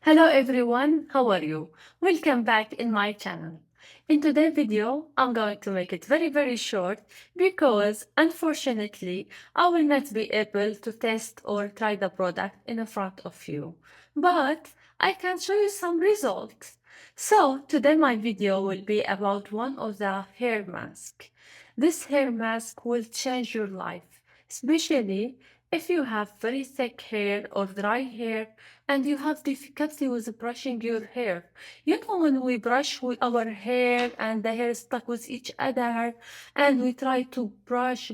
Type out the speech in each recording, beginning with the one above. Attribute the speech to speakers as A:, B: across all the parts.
A: Hello everyone, how are you? Welcome back in my channel. In today's video, I'm going to make it very short because unfortunately, I will not be able to test or try the product in front of you. But I can show you some results. So today my video will be about one of the hair masks. This hair mask will change your life, especially if you have very thick hair or dry hair and you have difficulty with brushing your hair. You know, when we brush with our hair and the hair is stuck with each other and we try to brush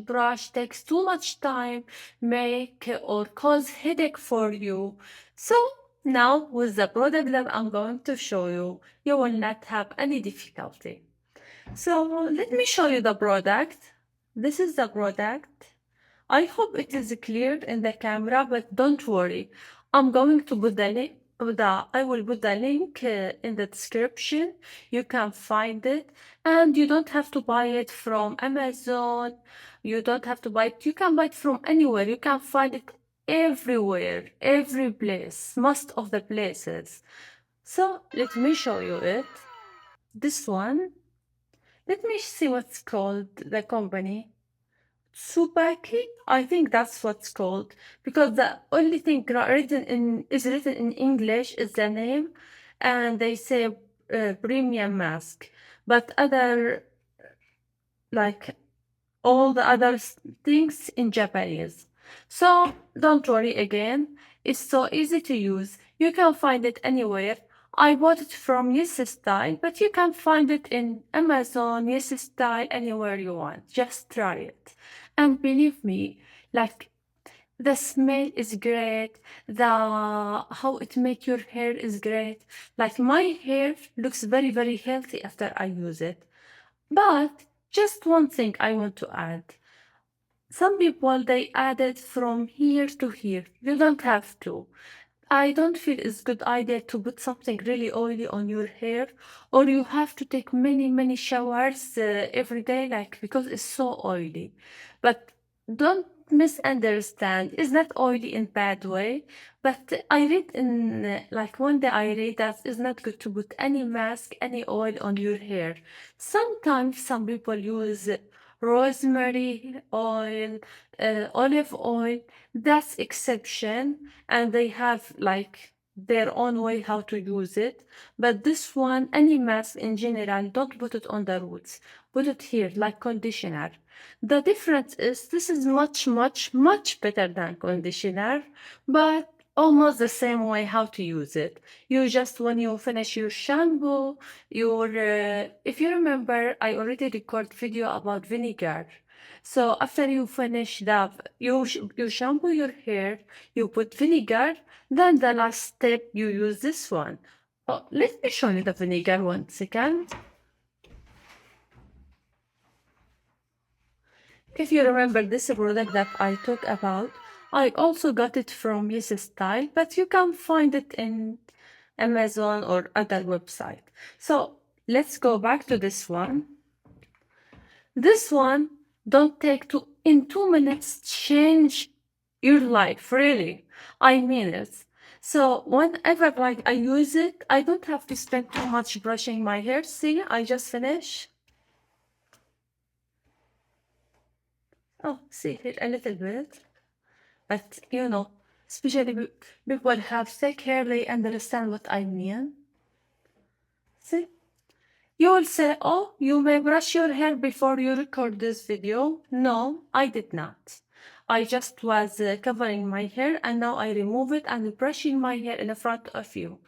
A: takes too much time, make or cause headache for you. So now with the product that I'm going to show you, you will not have any difficulty. So let me show you the product. This is the product. I hope it is clear in the camera, but don't worry. I'm going to put the link. I will put the link in the description. You can find it, and you don't have to buy it from Amazon. You don't have to buy it. You can buy it from anywhere. You can find it everywhere, every place, most of the places. So let me show you it. This one. Let me see what's called the company. Tsubaki, I think that's what's called because the only thing written in English is the name, and they say premium mask, but other like all the other things in Japanese. So don't worry again. It's so easy to use. You can find it anywhere. I bought it from Yes Style, but you can find it in Amazon, Yes Style, anywhere you want. Just try it. And believe me, like the smell is great. The how it make your hair is great. Like my hair looks very healthy after I use it. But just one thing I want to add. Some people they add it from here to here. You don't have to. I don't feel it's good idea to put something really oily on your hair, or you have to take many showers every day, like because it's so oily. But don't misunderstand. It's not oily in bad way. But I read in like one day I read that it's not good to put any mask, any oil on your hair. Sometimes some people use rosemary oil, olive oil. That's exception, and they have like their own way how to use it. But this one, any mask in general, don't put it on the roots. Put it here like conditioner. The difference is this is much better than conditioner, but almost the same way how to use it. You just when you finish your shampoo, if you remember, I already record video about vinegar. So after you finish that, you shampoo your hair, you put vinegar, then the last step you use this one. Oh, let me show you the vinegar 1 second. If you remember this product that I talked about, I also got it from Yes Style, but you can find it in Amazon or other website. So let's go back to this one. This one don't take in 2 minutes change your life, really. I mean it. So whenever like I use it, I don't have to spend too much brushing my hair. See, I just finish. Oh, see here a little bit. But you know, especially people have thick hair, they understand what I mean. See? You will say, oh, you may brush your hair before you record this video. No, I did not. I just was covering my hair and now I remove it and brushing my hair in front of you.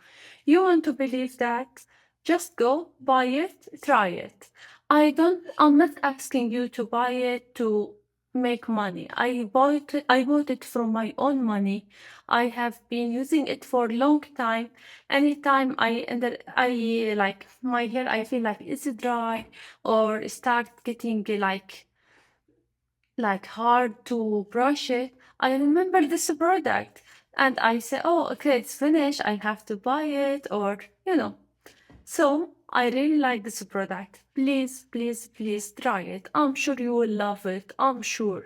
A: You want to believe that? Just go, buy it, try it. I'm not asking you to buy it to make money. I bought it from my own money. I have been using it for a long time. Anytime I like my hair, I feel like it's dry or start getting like hard to brush it. I remember this product and I say, oh, okay, it's finished. I have to buy it, or So I really like this product. Please try it. I'm sure you will love it. I'm sure.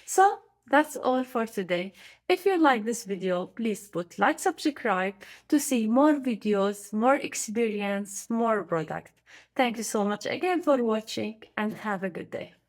A: So That's all for today. If you like this video, please put like, subscribe to see more videos, more experience, more product. Thank you so much again for watching and have a good day.